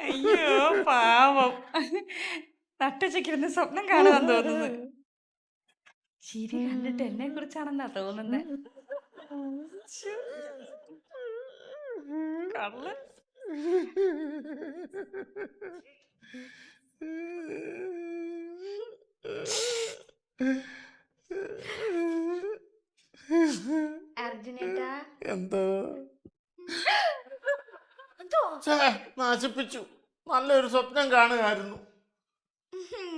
അയ്യോ പാവം, നട്ടുച്ചയ്ക്കിരുന്ന് സ്വപ്നം കാണുവാൻ തോന്നുന്നു. ചിരി കണ്ടിട്ട് എന്നെ കുറിച്ചാണെന്നാ തോന്നുന്നത്. കള്ളൻ. അർജുനേട്ടാ, എന്തോ നശിപ്പിച്ചു. നല്ലൊരു സ്വപ്നം കാണുകയായിരുന്നു.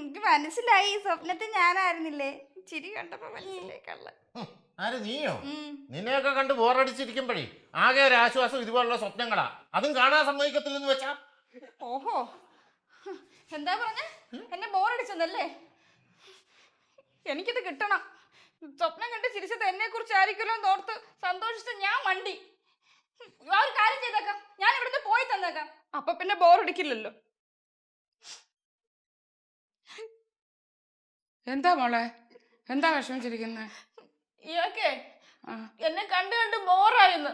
എനിക്ക് മനസ്സിലായി, സ്വപ്നത്തിൽ ഞാനായിരുന്നില്ലേ? ചിരി കണ്ടപ്പോ മനസ്സിലായി കള്ളൻ. ആര്, നീയോ? നിന്നെയൊക്കെ കണ്ട് ബോറടിച്ചിരിക്കുമ്പോഴേ ആകെ ഒരു ആശ്വാസം ഇതുപോലുള്ള സ്വപ്നങ്ങളാ. അതും കാണാൻ സമ്മതിക്കത്തില്ലെന്ന് വെച്ചാ. ഓഹോ, എന്താ പറഞ്ഞ? എന്നെ ബോറടിച്ചെന്നല്ലേ? എനിക്കിത് കിട്ടണം. സ്വപ്നം കണ്ട് ചിരിച്ചത് എന്നെ കുറിച്ച് ആയിരിക്കുമല്ലോ എന്നോർത്ത് സന്തോഷിച്ച് ഞാൻ മണ്ടി. ആ ഒരു കാര്യം ചെയ്തേക്കാം, ഞാൻ ഇവിടുന്ന് പോയി തന്നേക്കാം. അപ്പൊ പിന്നെ ബോറടിക്കില്ലല്ലോ. എന്താ മോളെ, എന്താ വിഷമിച്ചിരിക്കുന്നത്? ഇയാക്കെ എന്നെ കണ്ടു കണ്ട് ബോറായിരുന്നു.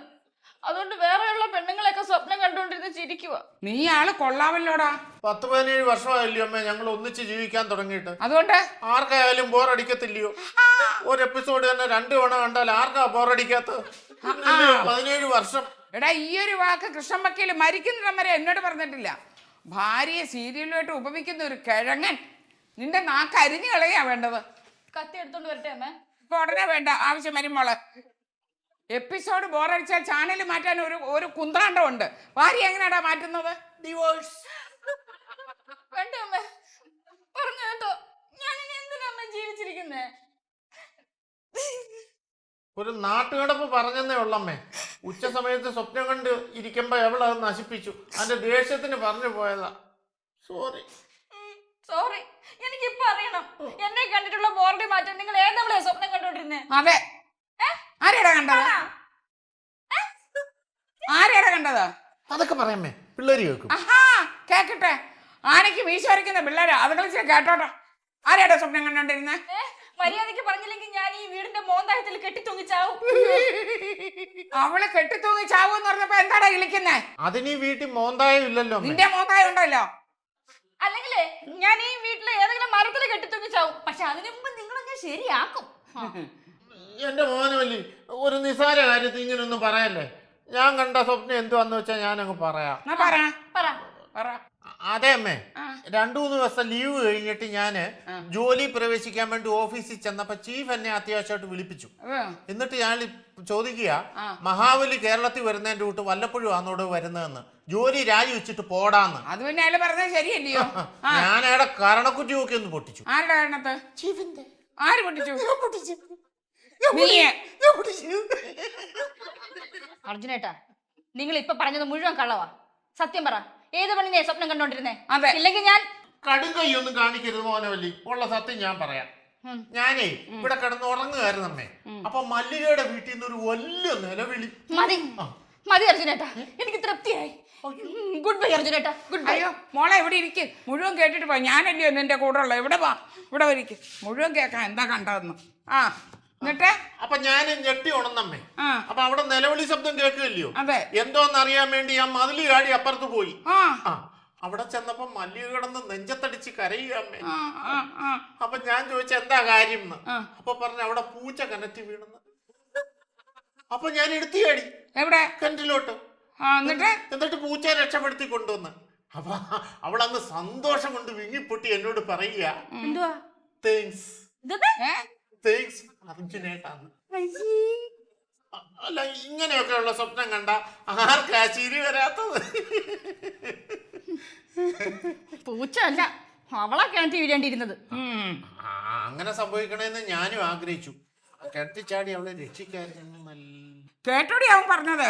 അതുകൊണ്ട് വേറെയുള്ള പെണ്ണുങ്ങളെയൊക്കെ സ്വപ്നം കണ്ടുകൊണ്ടിരുന്ന് ചിരിക്കുക. നീ ആള് കൊള്ളാമല്ലോടാ. 10-17 വർഷമായില്ലയോ അമ്മേ ഞങ്ങൾ ഒന്നിച്ച് ജീവിക്കാൻ തുടങ്ങിയിട്ട്? അതുകൊണ്ട് ആർക്കായാലും ബോറടിക്കത്തില്ലയോ? ഒരു എപ്പിസോഡ് തന്നെ 2 തവണ കണ്ടാൽ ആർക്കാ ബോറടിക്കാത്തത്? 17 വർഷം. എടാ, ഈ ഒരു വാക്ക് കൃഷ്ണൻ വക്കീൽ മരിക്കുന്നിടം വരെ എന്നോട് പറഞ്ഞിട്ടില്ല. ഭാര്യയെ സീരിയലുമായിട്ട് ഉപമിക്കുന്ന ഒരു കിഴങ്ങൻ. നിന്റെ നാക്ക് അരിഞ്ഞു കളയാ വേണ്ടത്. കത്തി എടുത്തോണ്ട് വരട്ടെ അമ്മേ? ഇപ്പൊ ഉടനെ വേണ്ട, ആവശ്യം വരും മോളെ. എപ്പിസോഡ് ബോറടിച്ചാൽ ചാനൽ മാറ്റാൻ ഒരു കുന്ത്രാണ്ടമുണ്ട്. ഭാര്യ എങ്ങനെയാടാ മാറ്റുന്നത്? ഡിവോഴ്സ്. വേണ്ട അമ്മേ, പറഞ്ഞു കേട്ടോ. ഞാൻ ഇനി എന്തിനാ അമ്മ ജീവിച്ചിരിക്കുന്നേ? ഒരു നാട്ടുകിടപ്പ് പറഞ്ഞെന്നേ ഉള്ളമ്മേ. ഉച്ച സമയത്ത് സ്വപ്നം കണ്ട് ഇരിക്കുമ്പോ എവളത് നശിപ്പിച്ചു. അതിന്റെ ദേഷ്യത്തിന് പറഞ്ഞു പോയതാ. സോറി. സോറി. എനിക്കിപ്പോ അറിയണം, എന്നെ കണ്ടിട്ടുള്ള ബോർഡി മാറ്റാൻ നിങ്ങൾ ഏതെവിടെ സ്വപ്നം കണ്ടോണ്ടിരുന്നേ? അതെ, ആരെയാടാ കണ്ടത്? ആരെയാടാ കണ്ടത്? അതൊക്കെ പറയാമേ, പിള്ളേര് കേൾക്കും. ആഹാ, കേക്കട്ടെ. ആനയ്ക്ക് വീശ വരയ്ക്കുന്ന പിള്ളേരാ, അത് കളിച്ച് കേട്ടോട്ടെ. ആരെയാടാ സ്വപ്നം കണ്ടോണ്ടിരുന്നേ? മര്യാദക്ക് പറഞ്ഞില്ലെങ്കിൽ ഞാൻ ഈ വീടിന്റെ മോന്തായത്തിൽ കെട്ടിത്തൂങ്ങിച്ചാവും. അവള് കെട്ടിത്തൂങ്ങി ചാവൂന്ന് പറഞ്ഞപ്പോ എന്താടാ വിളിക്കുന്നേ? അതിന് ഈ വീട്ടിൽ മോന്തായം ഇല്ലല്ലോ. നിന്റെ മോന്തായം ഉണ്ടല്ലോ. അല്ലെങ്കിലേ ഞാൻ ഈ വീട്ടിലെ ഏതെങ്കിലും മരത്തിൽ കെട്ടിത്തൂങ്ങിച്ചാവും. പക്ഷെ അതിനു മുമ്പ് നിങ്ങളെ ശരിയാക്കും. എന്റെ മോനവല്ലി, ഒരു നിസാര കാര്യത്തിൽ ഇങ്ങനൊന്നും പറയല്ലേ. ഞാൻ കണ്ട സ്വപ്നം എന്തുവാന്ന് വെച്ചാ ഞാനങ്ങ് പറയാം. അതെ അമ്മേ, 2-3 ദിവസം ലീവ് കഴിഞ്ഞിട്ട് ഞാന് ജോലി പ്രവേശിക്കാൻ വേണ്ടി ഓഫീസിൽ ചെന്നപ്പോ ചീഫ് എന്നെ അത്യാവശ്യമായിട്ട് വിളിപ്പിച്ചു. എന്നിട്ട് ഞാൻ ചോദിക്കുക, മഹാബലി കേരളത്തിൽ വരുന്നതിന്റെ കൂട്ട് വല്ലപ്പോഴും ആന്നോട് വരുന്നതെന്ന്, ജോലി രാജിവെച്ചിട്ട് പോടാന്ന്. അത് പിന്നെ അയാൾ പറഞ്ഞത് ശരിയല്ലയോ? ഞാൻ അയാളെ കരണക്കുറ്റി നോക്കി ഒന്ന് പൊട്ടിച്ചു. ആരുടെ കാരണത്ത്? ചീഫിന്റെ. ആര് പൊട്ടിച്ചു? അർജുനേട്ടാ, നിങ്ങൾ ഇപ്പൊ പറഞ്ഞത് മുഴുവൻ കള്ളവാ. സത്യം പറ, ഏത് പണിനെ സ്വപ്നം കണ്ടോണ്ടിരുന്നേ? അതെ. ഇല്ലെങ്കിൽ ഞാൻ കടുങ്കയൊന്നും കാണിക്കരുത് മോനവല്ലി, ഉള്ള സത്യം ഞാൻ പറയാം. ഞാനേ ഇവിടെ കിടന്ന് ഉറങ്ങുകയായിരുന്നു അമ്മേ. അപ്പൊ മല്ലികയുടെ വീട്ടിൽ നിന്ന് ഒരു വലിയ നിലവിളി. മതി മതി അർജുനേട്ടാ, എനിക്ക് തൃപ്തിയായി. ഗുഡ് ബൈ അർജുനേട്ടാ, ഗുഡ് ബൈ. അയ്യോ മോളെ, ഇവിടെ ഇരിക്ക്, മുഴുവൻ കേട്ടിട്ട് പോ. ഞാനല്ലയോ നിന്റെ കൂടെ ഉള്ള. ഇവിടെ വാ, ഇവിടെ ഇരിക്ക്, മുഴുവൻ കേൾക്കാം എന്താ കണ്ടതെന്ന്. എന്നിട്ട് അപ്പൊ ഞാൻ ഞെട്ടി ഉണന്നമ്മേ. അപ്പൊ അവിടെ നിലവിളി ശബ്ദം കേൾക്കുകയല്ലയോ? അതെ. എന്തോന്ന് അറിയാൻ വേണ്ടി ഞാൻ മതിലി കാടി അപ്പുറത്ത് പോയി. അവിടെ ചെന്നപ്പോ മല്ലിക കിടന്ന് നെഞ്ചത്തടിച്ച് കരയുക അമ്മേ. അപ്പൊ ഞാൻ ചോദിച്ച എന്താ കാര്യം എന്ന്. അപ്പൊ പറഞ്ഞ അവിടെ പൂച്ച കനറ്റി വീണെന്ന്. അപ്പൊ ഞാൻ എടുത്തു കാടി എവിടെ? കിണറ്റിലോട്ട്. എന്നിട്ട് പൂച്ചയെ രക്ഷപ്പെടുത്തി കൊണ്ടുവന്ന്. അപ്പൊ അവളങ്ങ് സന്തോഷം കൊണ്ട് വിങ്ങിപ്പൊട്ടി എന്നോട് പറയുക, എന്തുവാ താങ്ക്സ് അർജുനേട്ടാന്ന്. അല്ല, ഇങ്ങനെയൊക്കെയുള്ള സ്വപ്നം കണ്ട ആർക്കാ ചിരി വരാത്തത്? പൂച്ച അല്ല, അവളാ കിണറ്റി വീഴേണ്ടിയിരുന്നത്. അങ്ങനെ സംഭവിക്കണേന്ന് ഞാനും ആഗ്രഹിച്ചു. കിണറ്റി ചാടി അവളെ രക്ഷിക്കായിരുന്നു. കേട്ടോടി അവൻ പറഞ്ഞത്.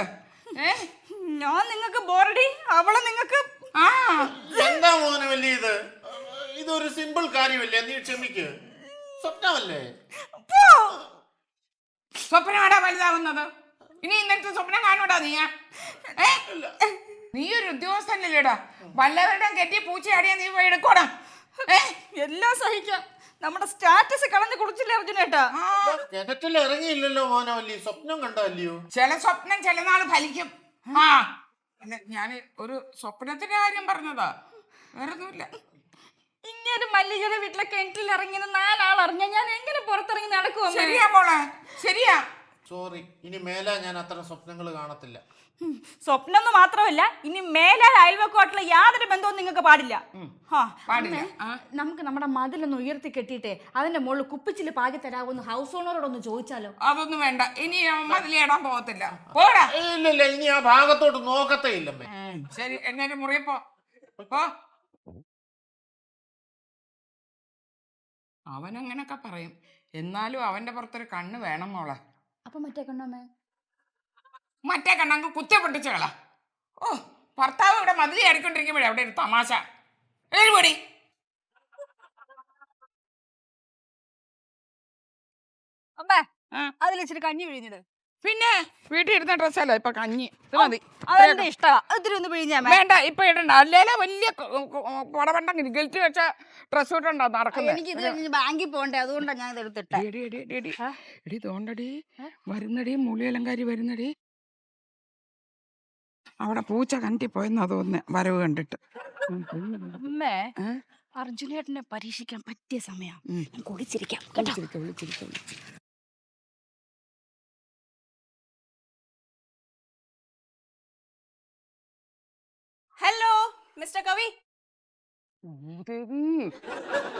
ഞാൻ നിങ്ങൾക്ക് ബോറടി, അവളെ നിങ്ങൾക്ക്. എന്താ മോനെ വലിയ ഇതൊരു സിമ്പിൾ കാര്യമല്ലേ? നീ ക്ഷമിക്ക്, സ്വപ്നമല്ലേ? സ്വപ്നമാടാ വലുതാവുന്നത്. ഇനി ഇന്നത്തെ സ്വപ്നം കാണൂടാ നീ. നീ ഒരു ഉദ്യോഗസ്ഥനല്ലേടാ. വല്ലവരുടെ കെട്ടി പൂച്ചയാടിയാ നീ പോയി എടുക്കോടാ. എല്ലാം സഹിക്കാം. നമ്മുടെ സ്റ്റാറ്റസ് കളഞ്ഞു കുടിച്ചില്ലേ അർജുനേട്ടാ? കിണറ്റിൽ ഇറങ്ങിയില്ലല്ലോ മോനവല്ലി, സ്വപ്നം കണ്ടല്ലയോ? ചില സ്വപ്നം ചില നാൾ ഫലിക്കും. ആ ഞാൻ ഒരു സ്വപ്നത്തിന്റെ കാര്യം പറഞ്ഞതാ, വേറൊന്നുമില്ല. ഇങ്ങനെ മല്ലികയുടെ വീട്ടിലെ കിണറ്റിൽ ഇറങ്ങിയത് 4 ആൾ അറിഞ്ഞ ഞാൻ എങ്ങനെ പുറത്തിറങ്ങി നടക്കുവോ? ശരിയാ മോളെ, ശരിയാ. സോറി, ഇനി മേലാ ഞാൻ അത്തരം സ്വപ്നങ്ങൾ കാണത്തില്ല. സ്വപ്നം മാത്രമല്ല, ഇനി മേലാൽ അയൽവക്കമായിട്ടുള്ള യാതൊരു ബന്ധവും നിങ്ങൾക്ക് പാടില്ല. പാടില്ല. നമുക്ക് നമ്മുടെ മതിലൊന്ന് ഉയർത്തി കെട്ടിയിട്ടേ അതിന്റെ മുകളിൽ കുപ്പിച്ചില് പാകി തരാമെന്ന് ഹൗസ് ഓണറോടൊന്ന് ചോദിച്ചാലോ? അതൊന്നും വേണ്ട, ഇനി മതിലിടാൻ പോകത്തില്ല. പോടാ. ഇല്ല, ഇനി ആ ഭാഗത്തോട്ട് നോക്കത്തേ ഇല്ലമ്മേ. ശരി, എന്നെ മുറിയപ്പോ അവനങ്ങനൊക്കെ പറയും, എന്നാലും അവന്റെ പുറത്തൊരു കണ്ണ് വേണം മോളെ. അപ്പൊ മറ്റേ കണ്ണമ്മേ? മറ്റേ കണ്ണങ്ങ് കുത്തി പൊട്ടിച്ചകള. ഓ, ഭർത്താവ് ഇവിടെ മതിലി അടിക്കൊണ്ടിരിക്കുമ്പോഴേ അവിടെ ഒരു തമാശ. എഴുപടി. അമ്മേ, അതിലിച്ചിരി കഞ്ഞി പിഴിഞ്ഞിട്. പിന്നെ വീട്ടിൽ ഇരുന്ന ഡ്രസ്സല്ല ഇപ്പൊ കഞ്ഞി, ഇത് മതി. അതെന്റെ ഇഷ്ടമാ. ഒത്തിരി ഒന്ന് പിഴിഞ്ഞാ വേണ്ട, ഇപ്പൊ ഇടണ്ട. അല്ലേലെ വലിയ പടപണ്ടെങ്കിൽ ഗിൽറ്റ് വെച്ച ഡ്രസ് ഇട്ടുണ്ടോ നടക്കുന്നത്? എനിക്ക് ബാങ്കിൽ പോണ്ടേ, അതുകൊണ്ടാണ് ഞാൻ ഇത് എടുത്തിട്ടെ. എടി തോണ്ടടി വരുന്നടി, മൂലിയലങ്കാരി വരുന്നടി. അവിടെ പൂച്ച കണ്ടി പോയെന്നാ തോന്നുന്നേ വരവ് കണ്ടിട്ട്. അമ്മേ, അർജുനേട്ടനെ പരീക്ഷിക്കാൻ പറ്റിയ സമയം. കുടിച്ചിരിക്കാം കേട്ടോ. ഹലോ മിസ്റ്റർ കവി,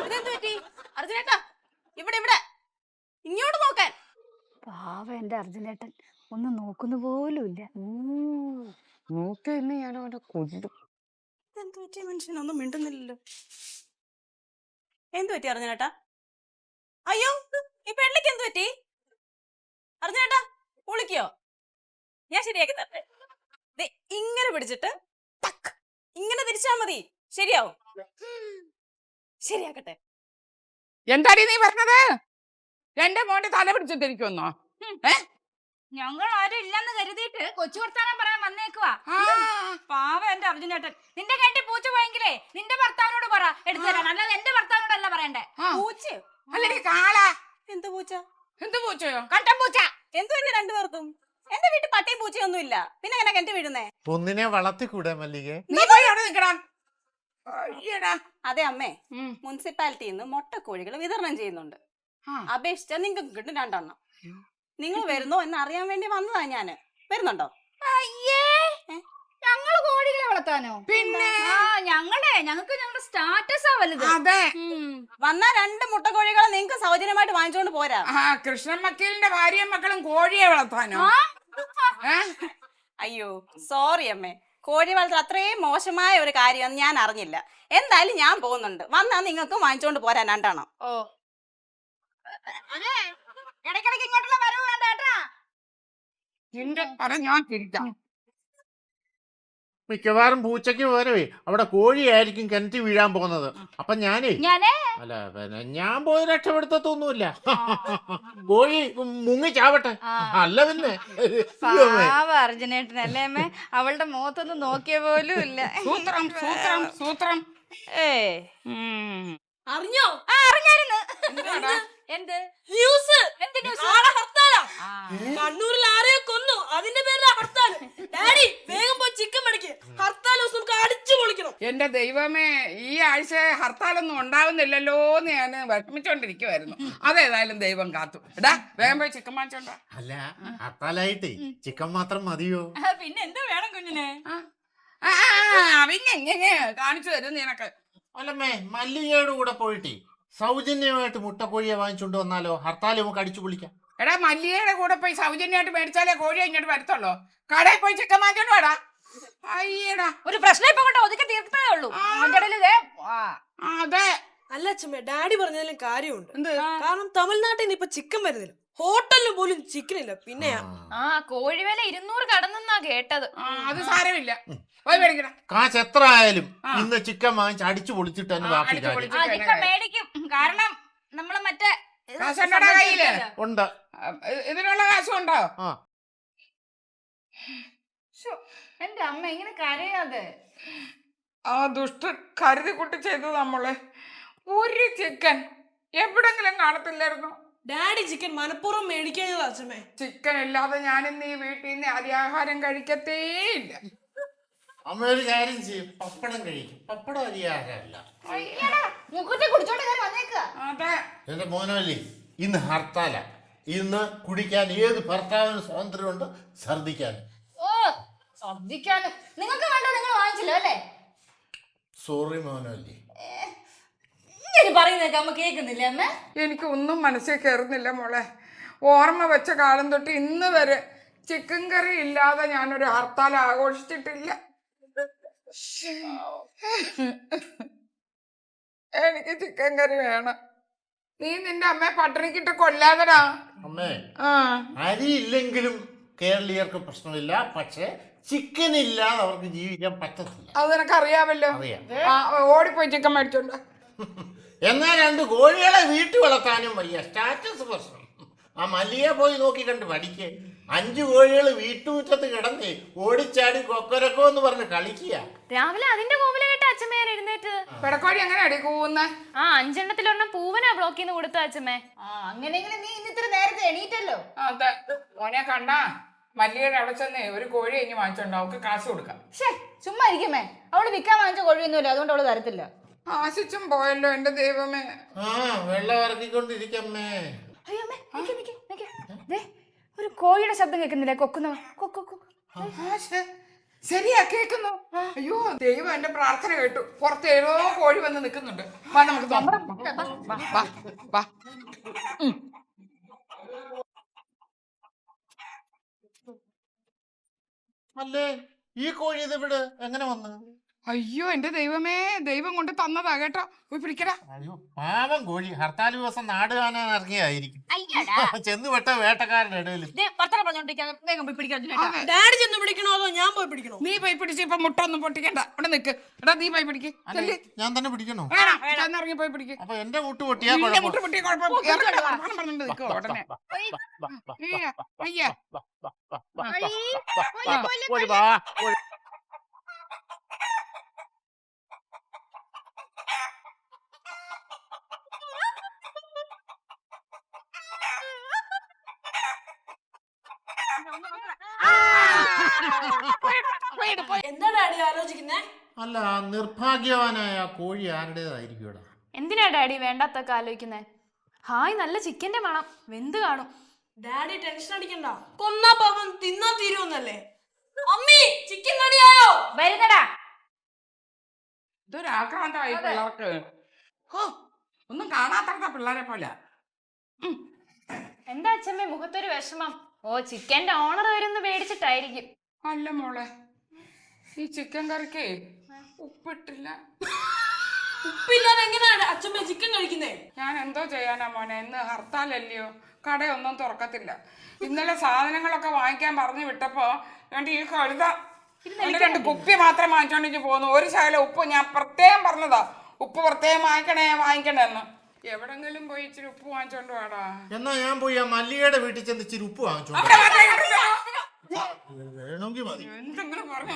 ഇതെന്ത് പറ്റി? അർജുനേട്ടാ, ഇവിടെ ഇവിടെ ഇങ്ങോട്ട് നോക്കാൻ. പാവ എന്റെ അർജുനേട്ടൻ ഒന്ന് നോക്കുന്ന പോലും ഇല്ല. നോക്കന്നെ ഞാൻ അവനെ കൊല്ലും. എന്ത് പറ്റിയ മനുഷ്യനൊന്നും മിണ്ടുന്നില്ലല്ലോ. എന്ത് പറ്റി അർജുനേട്ടാ? അയ്യോ, ഈ പെണ്ണിക്ക് എന്ത് പറ്റി? അർജുനേട്ടാ, കുളിക്കോ? ഞാൻ ശരിയാക്കി തരട്ടെ. ഇങ്ങനെ പിടിച്ചിട്ട് ഇങ്ങനെ തിരിച്ചാ മതി, ശരിയാവും. ശരിയാക്കട്ടെ. എന്താടി നീ പറഞ്ഞത്? എന്റെ മോന്റെ തല പിടിച്ചിട്ടിരിക്കുന്നോ? ഞങ്ങൾ ആരും ഇല്ലെന്ന് കരുതിയിട്ട് കൊച്ചു വർത്താനം പറയാൻ വന്നേക്കുവാ. പാവ എന്റെ അർജുനേട്ടൻ. നിന്റെ കണ്ടി പൂച്ച പോയെങ്കിലേ നിന്റെ ഭർത്താവിനോട് പറ എടുത്തു തരാൻ, അല്ലാതെ എന്റെ ഭർത്താവിനോടല്ല പറയണ്ടേ. പൂച്ചയോ? അല്ലെ കാള. എന്ത് പൂച്ച? എന്ത് പൂച്ചയോ? കണ്ടം പൂച്ച. എന്തു പറ്റി രണ്ടുപേർക്കും? എന്റെ വീട്ടിൽ പട്ടിയും പൂച്ചയൊന്നും ഇല്ല, പിന്നെ എങ്ങനെ കെട്ടി വീഴുന്നേ? ഒന്നിനെ വളർത്തിക്കൂടെ മല്ലികെ? നീ പോയി അവിടെ നിൽക്കണം. അതെ അമ്മേ, മുനിസിപ്പാലിറ്റിയിൽ നിന്ന് മുട്ടക്കോഴികൾ വിതരണം ചെയ്യുന്നുണ്ട്. അപേക്ഷിച്ച നിങ്ങൾക്ക് കിട്ടും 2 എണ്ണം. നിങ്ങൾ വരുന്നോ എന്ന് അറിയാൻ വേണ്ടി വന്നതാ ഞാന്. വരുന്നുണ്ടോ? അയ്യേ, ഞങ്ങള് കോഴികളെ വളർത്താനോ? പിന്നെ ഞങ്ങൾക്ക് ഞങ്ങളുടെ സ്റ്റാറ്റസാ വലുത്. അതെ, വന്നാ 2 മുട്ടക്കോഴികളെ നിങ്ങൾക്ക് സൗജന്യമായിട്ട് വാങ്ങിച്ചോണ്ട് പോരാ. കൃഷ്ണൻ വക്കീലിന്റെ ഭാര്യയും മക്കളും കോഴിയെ വളർത്താനോ? അയ്യോ സോറി അമ്മേ, കോഴി വളർത്തൽ അത്രയും മോശമായ ഒരു കാര്യം ഞാൻ അറിഞ്ഞില്ല. എന്തായാലും ഞാൻ പോകുന്നുണ്ട്. വന്നാ നിങ്ങൾക്കും വാങ്ങിച്ചോണ്ട് പോരാ 2 എണ്ണം. ഓ, ഇടയ്ക്കിടയ്ക്ക് ഇങ്ങോട്ടുള്ള വരവ് വേണ്ട കേട്ടാ. നിന്റെ പറ ഞാൻ തിരിക്കാം. മിക്കവാറും പൂച്ചയ്ക്ക് പകരമേ അവിടെ കോഴിയായിരിക്കും കിണറ്റി വീഴാൻ പോകുന്നത്. അപ്പൊ ഞാനേ അല്ല പിന്നെ ഞാൻ പോയി രക്ഷപ്പെടുത്തൊന്നുമില്ല. കോഴി മുങ്ങി ചാവട്ടെ. അല്ല പിന്നെ അർജുനേട്ടനല്ലേ അമ്മേ, അവളുടെ മുഖത്തൊന്നും നോക്കിയ പോലും ഇല്ല. സൂത്രം സൂത്രം സൂത്രം. അറിഞ്ഞോ? അറിഞ്ഞായിരുന്നു. എന്ത് ന്യൂസ്? കണ്ണൂരിൽ ആരെയോ കൊന്നു, അതിന്റെ പേരിൽ ഹർത്താൽ. ഡാഡി വേഗം പോയി ചിക്കൻ മേടിക്ക്. ഹർത്താൽ നമുക്ക് അടിച്ചു പൊളിക്കണം. എന്റെ ദൈവമേ, ഈ ആഴ്ച ഹർത്താലൊന്നും ഉണ്ടാവുന്നില്ലല്ലോ എന്ന് ഞാൻ വിഷമിച്ചോണ്ടിരിക്കുവായിരുന്നു. അതേതായാലും ദൈവം കാത്തു. എടാ വേഗം പോയി ചിക്കൻ വാങ്ങിച്ചോണ്ടാ. അല്ല, ഹർത്താലായിട്ടേ ചിക്കൻ മാത്രം മതിയോ? പിന്നെ എന്താ വേണം കുഞ്ഞിനെ? പിന്നെ എങ്ങനെ കാണിച്ചു തരും നിനക്ക്? അല്ലമ്മേ, മല്ലികയുടെ കൂടെ പോയിട്ടേ സൗജന്യമായിട്ട് മുട്ടക്കോഴിയെ വാങ്ങിച്ചോണ്ട് വന്നാലോ? ഹർത്താൽ നമുക്ക് അടിച്ചു പൊളിക്കാം. എടാ, മല്ലികയുടെ കൂടെ പോയി സൗജന്യമായിട്ട് മേടിച്ചാലേ കോഴി ഇങ്ങോട്ട് വരത്തുള്ളൂ. കടയിൽ പോയി ചിക്കൻ വാങ്ങിച്ചോണ്ട് വേടാ. അയ്യടാ, ഒരു പ്രശ്നം ഇപ്പൊ കൊണ്ട് ഒതുക്കി തീർത്തേ ഉള്ളൂ. അതെ. അല്ല അച്ഛമ്മ, ഡാഡി പറഞ്ഞതിലും കാര്യമുണ്ട്. എന്ത്? കാരണം തമിഴ്നാട്ടിൽ നിന്ന് ഇപ്പൊ ചിക്കൻ വരുന്നില്ല, ഹോട്ടലിൽ പോലും ചിക്കൻ ഇല്ല. പിന്നെയാ കോഴി വില 200 കടന്നെന്നാ കേട്ടത്. അത് സാരമില്ല, പോയി മേടിക്കണം. കാശ് എത്ര ആയാലും ഇന്ന് ചിക്കൻ വാങ്ങിച്ച് അടിച്ചു പൊളിച്ചിട്ട് തന്നെ ബാക്കി കാര്യം മേടിക്കും. കാരണം നമ്മള് മറ്റേ കാശുണ്ടോടാ കയ്യില്? ഉണ്ട്. ഇതിനുള്ള കാശുണ്ടോ? എന്റെ അമ്മ ഇങ്ങനെ കരയാതെ. ആ ദുഷ്ടൻ കരുതി കുട്ടി ചെയ്തു നമ്മളെ. ഒരു ചിക്കൻ എവിടെങ്കിലും കാണത്തില്ലായിരുന്നു. ഡാഡി ചിക്കൻ മനഃപൂർവ്വം മേടിക്കാഞ്ഞതാ അച്ഛമ്മേ. ചിക്കൻ ഇല്ലാതെ ഞാനിന്ന് ഈ വീട്ടിൽ നിന്ന് അരിയാഹാരം കഴിക്കത്തേയില്ല. അമ്മ ഒരു കാര്യം ചെയ്യും, പപ്പടം കഴിക്കും. പപ്പടം അരിയാകാറില്ല. മുഖത്തെ കുടിച്ചോണ്ട് കയറി വന്നേക്കുക. അതെ, എന്റെ മോനല്ലേ, ഇന്ന് ഹർത്താല. ഇന്ന് കുടിക്കാൻ ഏത് ഭർത്താവിന് സ്വാതന്ത്ര്യമുണ്ട്, ഛർദിക്കാൻ. ഓ ശ്രദ്ധിക്കാനും നിങ്ങൾക്ക് വേണ്ടോ, നിങ്ങൾ വാങ്ങിച്ചല്ലോ അല്ലേ? സോറി മോനല്ലേ. ഇങ്ങനെ പറയുന്നേക്ക് അമ്മ കേൾക്കുന്നില്ല അമ്മ. എനിക്ക് ഒന്നും മനസ്സിൽ കയറുന്നില്ല മോളെ. ഓർമ്മ വെച്ച കാലം തൊട്ട് ഇന്ന് വരെ ചിക്കൻ കറി ഇല്ലാതെ ഞാനൊരു ഹർത്താൽ ആഘോഷിച്ചിട്ടില്ല. എനിക്ക് ചിക്കൻ കറി വേണം. നീ നിന്റെ അമ്മയെ പട്ടിണിക്കിട്ട് കൊല്ലാതടാ. അമ്മേ, ആ, അരി ഇല്ലെങ്കിലും കേരളീയർക്ക് പ്രശ്നമില്ല. പക്ഷെ ചിക്കൻ ഇല്ലാതെ അവർക്ക് ജീവിക്കാൻ പറ്റത്തില്ല. അത് നിനക്കറിയാമല്ലോ. അറിയാം. ഓടിപ്പോയി ചിക്കൻ മേടിച്ചോണ്ട്. എന്നാൽ 2 കോഴികളെ വീട്ടിൽ വളർത്താനും വയ്യ. സ്റ്റാറ്റസ് പ്രശ്നം. ആ മല്ലിയെ പോയി നോക്കി കണ്ട് പഠിക്കേ. 5 കോഴികൾ വീട്ടുമുറ്റത്ത് കിടന്നേ ഓടിച്ചാടി കൊക്കരക്കോ എന്ന് പറഞ്ഞ് കളിക്കുക. രാവിലെ അതിന്റെ കോവിലെ കേട്ട അച്ഛമ്മ ഞാൻ എഴുന്നേറ്റ്. പെടക്കോഴി എങ്ങനെ അടി കൂവുന്ന? ആ 5 പൂവനാ ബ്ലോക്കിൽ നിന്ന് കൊടുത്ത അച്ഛമ്മേ. അങ്ങനെയെങ്കിലും നീ ഇന്ന് ഇത്ര നേരത്തെ എണീറ്റല്ലോ. അതെ, മോനെ കണ്ടാ മല്ലിയുടെ അവിടെ ചെന്നേ ഒരു കോഴി കഴിഞ്ഞ് വാങ്ങിച്ചോണ്ടോ, അവൾക്ക് കാശ് കൊടുക്കാം. ശേ ചുമ്മാ ഇരിക്കുമേ. അവള് വിൽക്കാൻ വാങ്ങിച്ച കോഴിയൊന്നുമില്ല, അതുകൊണ്ട് അവള് തരത്തില്ല. ആശിച്ചും പോയല്ലോ എന്റെ ദൈവമേ. ആ വെള്ളം ഇറക്കിക്കൊണ്ടിരിക്കമ്മേ. അയ്യോ അമ്മേ, നിക്ക്, നിക്ക്, നിക്ക്. ദേ, ഒരു കോഴിയുടെ ശബ്ദം കേൾക്കുന്നില്ലേ? കൊക്കുന്ന ശരിയാ, കേക്കുന്നു. അയ്യോ ദൈവം എന്റെ പ്രാർത്ഥന കേട്ടു. പുറത്ത് ഏതോ കോഴി വന്ന് നിൽക്കുന്നുണ്ട്. വാ നമുക്ക് വാ. അല്ലേ, ഈ കോഴി ഇത് ഇവിടെ എങ്ങനെ വന്ന്? അയ്യോ എന്റെ ദൈവമേ, ദൈവം കൊണ്ട് തന്നതാ കേട്ടോ. പോയി പിടിക്കടാ. അയ്യോ പാവം കോഴി. ഹർത്താൽ ദിവസം നാട് കാണാൻ ഇറങ്ങിയായിരിക്കും. ചെന്ന് പെട്ട വേട്ടക്കാരുടെ ഇടയിൽ. ഡാഡി ചെന്ന് പിടിക്കണോ അതോ ഞാൻ പോയി പിടിക്കണോ? നീ പോയി പിടിച്ച് ഇപ്പൊ മുട്ട ഒന്നും പൊട്ടിക്കണ്ട. ഇവിടെ നിക്ക്. എടാ നീ പോയി പിടിക്ക്. ഞാൻ തന്നെ പിടിക്കണോ? ഇറങ്ങി പോയി പിടിക്ക്. അപ്പൊ എന്റെ മുട്ട് പൊട്ടിയാ നിന്റെ മുട്ട കുഴപ്പം. പൊട്ടിയ കുഴപ്പം. ഇറങ്ങടാ, വർത്താനം പറഞ്ഞോണ്ട് നിൽക്കുവോ ഉടനെ? അയ്യ കോഴി വാ, കോഴി. എന്താ ഡാഡി ആലോചിക്കുന്നേ? അല്ല, നിർഭാഗ്യവാനായ ആ കോഴി ആരുടേതായിരിക്കും ഇവിടെ? എന്തിനാ ഡാഡി വേണ്ടാത്തൊക്കെ ആലോചിക്കുന്നേ? ഹായ്, നല്ല ചിക്കന്റെ മണം. വെന്ത് കാണും. ഡാഡി ടെൻഷൻ അടിക്കണ്ട. കൊന്നാ പാപം തിന്നാ തീരുമെന്നല്ലേ? അമ്മി ചിക്കൻ റെഡിയായോ? വരുന്നടാ. ഇതൊരാക്രാന്തമായി പിള്ളേർക്ക്. ഹോ, ഒന്നും കാണാത്ത പിള്ളേരെ പോലെ. എന്താ അച്ഛമ്മേ മുഖത്തൊരു വിഷമം? ഓ ചിക്കന്റെ ഓണർ വരുന്ന് പേടിച്ചിട്ടായിരിക്കും. അല്ല മോളെ, ഈ ചിക്കൻ കറിക്ക് ഉപ്പിട്ടില്ല. ഉപ്പില്ലാതെ എങ്ങനെയാണ് അച്ഛമ്മ ചിക്കൻ കഴിക്കുന്നേ? ഞാൻ എന്തോ ചെയ്യാനാ മോനെ, ഇന്ന് ഹർത്താലല്ലയോ, കടയൊന്നും തുറക്കത്തില്ല. ഇന്നലെ സാധനങ്ങളൊക്കെ വാങ്ങിക്കാൻ പറഞ്ഞു വിട്ടപ്പോ രണ്ട് ഈ കഴുത 2 കുപ്പി മാത്രം വാങ്ങിച്ചോണ്ടിട്ട് പോകുന്നു. ഒരു ശകലം ഉപ്പ് ഞാൻ പ്രത്യേകം പറഞ്ഞതാ, ഉപ്പ് പ്രത്യേകം വാങ്ങിക്കണേ എന്ന്. എവിടെങ്കിലും പോയി ഇച്ചിരി ഉപ്പ് വാങ്ങിച്ചോണ്ട് വാടാ. എന്നാ ഞാൻ പോയി ആ മല്ലികയുടെ വീട്ടിൽ ചെന്ന് ഇച്ചിരി ഉപ്പ് വാങ്ങിച്ചോണ്ട് അവിടെ മാത്രമേ കിട്ടുള്ളൂ. വേണമെങ്കിൽ മതി. എന്തെങ്കിലും പറഞ്ഞു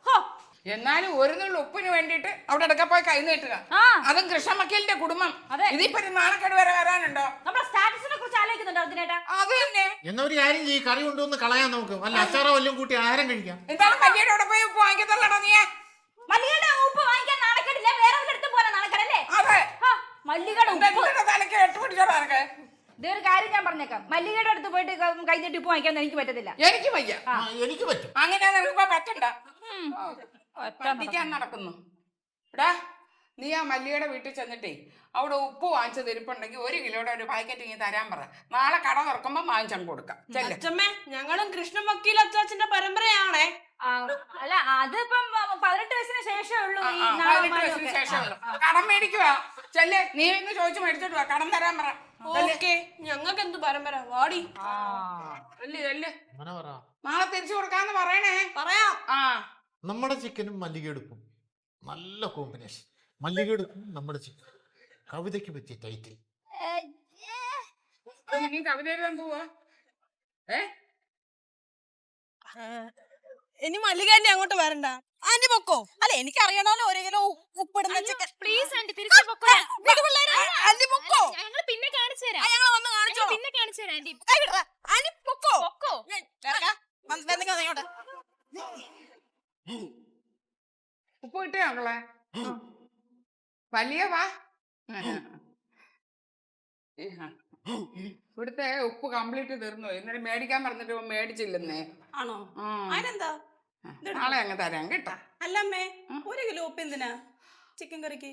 ഹോ, എന്നാലും ഒരു നുള്ളു ഉപ്പിന് വേണ്ടിട്ട് അവിടെ ഇടയ്ക്ക് പോയി കൈ നീട്ടുക. അതും കൃഷ്ണമക്കലിന്റെ കുടുംബം. ഇതിപ്പോ ഒരു നാണക്കേട് വരെ വരാനുണ്ടോ? നമ്മുടെ സ്റ്റാറ്റസിനെ കുറിച്ച് ആലോചിക്കുന്നുണ്ടോ അർജുനേട്ടാ? അത് തന്നെ. എന്നാ ഒരു കാര്യം ചെയ്യും, കറി കൊണ്ടുവന്ന് കളയാൻ നമുക്ക്. അല്ല അച്ചാറോ വല്ലതും കൂട്ടി ആഹാരം കഴിക്കാം. എന്താണ് മല്ലിയുടെ അവിടെ പോയി ഉപ്പ് വാങ്ങിക്കത്തല്ലടാ നീ? മല്ലികയുടെ ഉപ്പ് വാങ്ങിക്കാൻ നാണക്കേടില്ല, വേറെ അടുത്ത് പോരാ നാണക്കേടല്ലേ? അതെ, മല്ലികയുടെ ഉപ്പ് തലക്ക് എട്ടുപിടിച്ചോടാ നിനക്ക്. ഇതേ ഒരു കാര്യം ഞാൻ പറഞ്ഞേക്കാം, മല്ലികയുടെ അടുത്ത് പോയിട്ട് കൈ നീട്ടി ഉപ്പ് വാങ്ങിക്കാൻ എനിക്ക് പറ്റത്തില്ല. എനിക്ക് വയ്യ. എനിക്ക് പറ്റും. അങ്ങനെ നിനക്കിപ്പോ പറ്റണ്ട. പറ്റിക്കാൻ നടക്കുന്നു. എടാ നീ ആ മല്ലിയുടെ വീട്ടിൽ ചെന്നിട്ടേ അവിടെ ഉപ്പ് വാങ്ങിച്ചത് ഇരിപ്പുണ്ടെങ്കിൽ 1 കിലോയുടെ ഒരു പാക്കറ്റ് ഇങ്ങനെ തരാൻ പറ. നാളെ കട തുറക്കുമ്പോ വാങ്ങിച്ചങ്ങ് കൊടുക്കാം. അച്ഛമ്മേ, ഞങ്ങളും കൃഷ്ണ വക്കീൽ അച്ചാച്ചന്റെ പരമ്പരയാണേ. അല്ല അതിപ്പം 18 വയസ്സിന് ശേഷമേ ഉള്ളൂ. ഈ 18 വയസ്സിന് ശേഷമുള്ളൂ. കടം മേടിക്കുവാ. ചെല്ലേ, നീ ഇന്ന് ചോദിച്ചു മേടിച്ചോട്ട് വാ, കടം തരാൻ പറ. ഓക്കെ, ഞങ്ങൾക്ക് എന്ത് പരമ്പര? വാടി. അങ്ങനെ പറ. നാളെ തിരിച്ചു കൊടുക്കാന്ന് പറയണേ. പറയാം. നമ്മുടെ ചിക്കനും മല്ലികയെടുപ്പും നല്ല കോമ്പിനേഷൻ. മല്ലികയെടുപ്പും നമ്മുടെ ചിക്കൻ. കവിതയ്ക്ക് പറ്റിയ ടൈറ്റിൽ. നീ കവിത എഴുതാൻ പോവാ? ഇനി മല്ലികാന്റെ അങ്ങോട്ട് വരണ്ട. ആന്റി പൊക്കോ. അല്ല എനിക്ക് അറിയണല്ലോ 1 കിലോ ഉപ്പിടുന്ന ചിക്കൻ. പ്ലീസ് ആന്റി തിരിച്ചു വലിയ വാ. ഇവിടുത്തെ ഉപ്പ് കംപ്ലീറ്റ് തീർന്നു. ഇന്നലെ മേടിക്കാൻ പറഞ്ഞിട്ട് ഇവൻ മേടിച്ചില്ലെന്നേ. ആണോ? ആ. അതിനെന്താ? നാളെ അങ്ങ് തരാം കേട്ടോ. അല്ലമ്മേ, 1 കിലോ ഉപ്പ് എന്തിനാ ചിക്കൻ കറിക്ക്?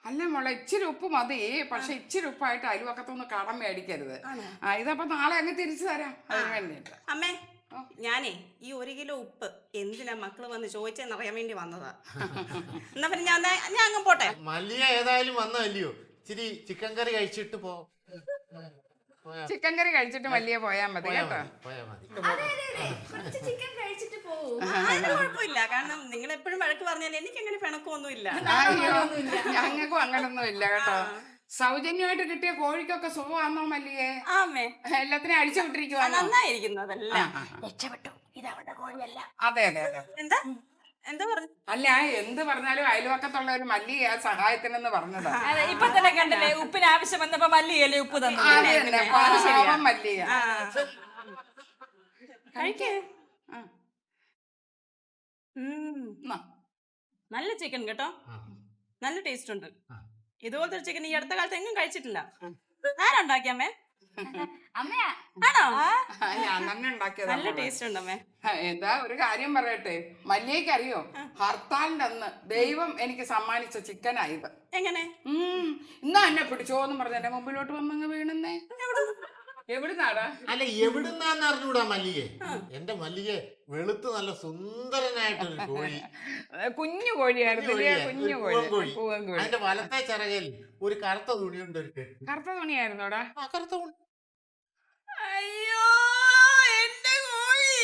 അല്ല മോളെ, ഇച്ചിരി ഉപ്പ് മതി. പക്ഷെ ഇച്ചിരി ഉപ്പായിട്ട് അയൽവക്കത്തൊന്ന് കടം മേടിക്കരുത്. ഇതപ്പൊ നാളെ അങ്ങ് തിരിച്ചു തരാം. അതിന് വേണ്ടിട്ട്. അമ്മേ, ഞാനേ ഈ 1 കിലോ ഉപ്പ് എന്തിനാ മക്കള് വന്ന് ചോദിച്ചെന്നറിയാൻ വേണ്ടി വന്നതാ. എന്നാ പിന്നെ ഞാൻ അങ്ങ് പോട്ടെ. മല്ലിയ ഏതായാലും വന്നതല്ലയോ, ഇച്ചിരി ചിക്കൻ കറി കഴിച്ചിട്ട് പോ. ചിക്കൻ കറി കഴിച്ചിട്ട് വലിയ പോയാ മതി കേട്ടോ. പോയാ മതി. കുറച്ച് ചിക്കൻ കഴിച്ചിട്ട് പോവും. അതിന് കുഴപ്പമില്ല. കാരണം നിങ്ങൾ എപ്പോഴും വഴക്ക് പറഞ്ഞാൽ എനിക്ക് അങ്ങനെ പിണക്കമൊന്നുമില്ല. അയ്യോ, ഞങ്ങൾക്കും അങ്ങനൊന്നും ഇല്ല കേട്ടോ. സൗജന്യമായിട്ട് കിട്ടിയ കോഴിക്കൊക്കെ സുഖമാണോ മല്ലിയെ? ആമേ, എല്ലാത്തിനും അടിച്ചു വിട്ടിരിക്കുവാണോ? നന്നായിരിക്കുന്നു. അതല്ല രക്ഷപ്പെട്ടു. ഇത് അവരുടെ കോഴിയല്ല. അതെ അതെ അതെ. എന്താ പറഞ്ഞു? അല്ല, എന്ത് പറഞ്ഞാലും അയൽവക്കത്തുള്ള ഒരു മല്ലിക സഹായത്തിനെന്ന് പറഞ്ഞതാ. അതെ, ഇപ്പൊ തന്നെ കണ്ടില്ലേ, ഉപ്പിന് ആവശ്യം വന്നപ്പോ മല്ലിയല്ലേ ഉപ്പ് തന്നു. അതെ തന്നെ, പാവം മല്ലിക. കഴിക്കേ. ആ. ആ. നല്ല ചിക്കൻ കേട്ടോ, നല്ല ടേസ്റ്റ് ഉണ്ട്. ഇതുപോലത്തെ ചിക്കൻ ഈ അടുത്ത കാലത്ത് എങ്ങും കഴിച്ചിട്ടില്ല. ആരുണ്ടാക്കിയമ്മേ? അമ്മയാ? ആണോ? ഞാൻ തന്നെ ഉണ്ടാക്കിയതാ. നല്ല ടേസ്റ്റ് ഉണ്ട് അമ്മേ. എന്താ ഒരു കാര്യം പറയട്ടെ, മല്ലികയ്ക്ക് അറിയോ, ഹർത്താലിന്റെ അന്ന് ദൈവം എനിക്ക് സമ്മാനിച്ച ചിക്കനായത്. എങ്ങനെ? ഇന്നാ എന്നെ പിടിച്ചോന്നും പറഞ്ഞ എന്റെ മുമ്പിലോട്ട് വന്നങ്ങ് വീണെന്നേ. എവിടുന്നാടാ? അല്ല, എവിടുന്നാന്ന് അറിഞ്ഞൂടാ മല്ലികെ. എന്റെ മല്ലികെ വെളുത്ത് നല്ല സുന്ദരനായിട്ടൊരു കോഴി. കുഞ്ഞു കോഴിയായിരുന്നു. കുഞ്ഞു കോഴി, പൂവൻ കോഴി. അതിന്റെ വലത്തെ ചിറകിൽ ഒരു കറുത്ത തുണിയുണ്ട്. ഒരു കറുത്ത തുണിയായിരുന്നോടാ? കറുത്ത തുണി. അയ്യോ, എന്റെ കോഴി!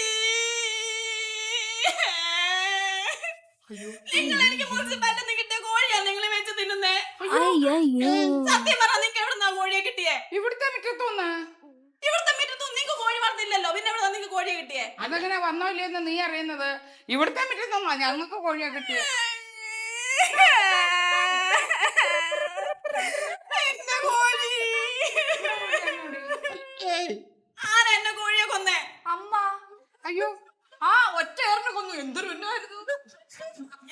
നിങ്ങൾ എനിക്ക് മുനിസിപ്പാലിറ്റി കിട്ടിയ കോഴിയാ നിങ്ങൾ വെച്ച് തിന്നുന്നേ? സത്യം പറ, നിങ്ങൾക്ക് എവിടുന്നാ കോഴിയെ കിട്ടിയേ? ഇവിടുത്തെ മുറ്റത്തോന്ന്. ഇവിടുത്തെ മുറ്റത്തൊന്നും നിങ്ങൾക്ക് കോഴി വളർത്തില്ലല്ലോ, പിന്നെ എവിടെ നിങ്ങൾക്ക് കോഴിയെ കിട്ടിയേ? അതെങ്ങനെ വന്നോ ഇല്ലെന്ന് നീ അറിയുന്നത്? ഇവിടുത്തെ മുറ്റത്തോന്നാ ഞങ്ങൾക്ക് കോഴിയെ കിട്ടിയേ. എന്റെ കോഴി! ആരാ എന്റെ കോഴിയെ കൊന്നേ? അമ്മ. അയ്യോ, ആ ഒറ്റ ഏറിന് കൊന്നു. എന്തൊരു ഉന്നമായിരുന്നു.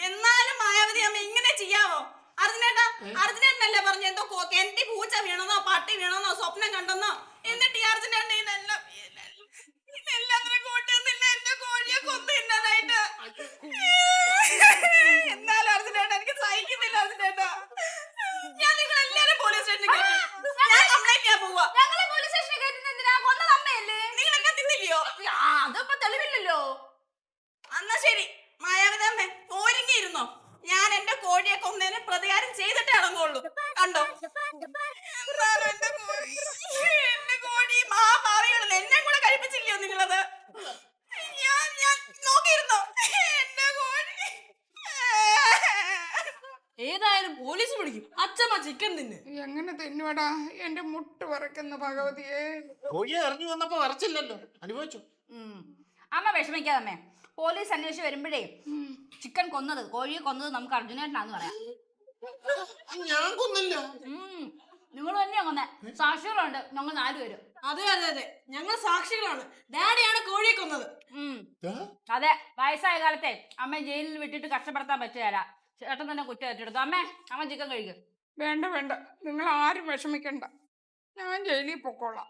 എന്നാലും മായാവതി അമ്മ ഇങ്ങനെ ചെയ്യാവോ? അർജുനേട്ടനല്ലേ പറഞ്ഞു എന്തോ കിണറ്റി പൂച്ച വീണെന്നോ പട്ടി വീണെന്നോ സ്വപ്നം കണ്ടെന്നോ? എന്നിട്ട് ഈ അർജുനേട്ടൻ ഇതെല്ലാം കൂട്ടുന്നില്ല എന്റെ കോഴിയെ കൊന്നു തിന്നാനായിട്ട്. എന്നാലും അർജുനേട്ടൻ എനിക്ക് സഹിക്കുന്നില്ല. അർജുനേട്ടാ, ഞാൻ നിങ്ങളെല്ലാരും പോലീസ് സ്റ്റേഷനിൽ ഞാൻ കംപ്ലൈന്റ് ചെയ്യാൻ പോവാ. ഞങ്ങളെ പോലീസ് സ്റ്റേഷനിൽ കയറ്റുന്ന എന്തിനാ? കൊന്നത് അമ്മയല്ലേ? നിങ്ങളെങ്ങനെ തിന്നില്ലയോ? അതിപ്പോ തെളിവില്ലല്ലോ. എന്നാ ശരി, മായാവതി അമ്മേ ഒരുങ്ങിയിരുന്നോ. ഞാൻ എന്റെ കോഴിയെ കൊന്നതിന് പ്രതികാരം ചെയ്തിട്ടേ അടങ്ങുള്ളൂ. കണ്ടോ? എന്നാലും എന്റെ കോഴി മഹാഭാവികളിൽ എന്നെ കൂടെ കഴിപ്പിച്ചില്ലയോ നിങ്ങളത്? ഞാൻ നോക്കിയിരുന്നോ എന്റെ കോഴി? ഏതായാലും പോലീസ് പിടിക്കും. അച്ഛമ്മ ചിക്കൻ തിന്ന്. എങ്ങനെ തിന്നുവടാ? എന്റെ മുട്ട് വറക്കുന്ന ഭഗവതിയെ. കോഴിയെ ഇറങ്ങി വന്നപ്പോ വരച്ചില്ലല്ലോ, അനുഭവിച്ചു. അമ്മ വിഷമിക്കാതമ്മേ. പോലീസ് അന്വേഷിച്ച് വരുമ്പോഴേ ചിക്കൻ കൊന്നത്, കോഴിയെ കൊന്നത് നമുക്ക് അർജുനേട്ടനാന്ന് പറയാം. ഞാൻ കൊന്നില്ല. നിങ്ങൾ തന്നെയാ കൊന്നേ. സാക്ഷികളുണ്ട്, ഞങ്ങൾ 4 പേരും. അതെ അതെ അതെ, ഞങ്ങൾ സാക്ഷികളാണ്. ഡാഡിയാണ് കോഴിയെ കൊന്നത്. അതെ, വയസ്സായ കാലത്തെ അമ്മ ജയിലിൽ വിട്ടിട്ട് കഷ്ടപ്പെടുത്താൻ പറ്റുകയല്ല. ചേട്ടൻ തന്നെ കുറ്റം ഏറ്റെടുത്തു. അമ്മ ചിക്കൻ കഴിക്കും. വേണ്ട വേണ്ട, നിങ്ങൾ ആരും വിഷമിക്കണ്ട. ഞാൻ ജയിലിൽ പൊക്കോളാം.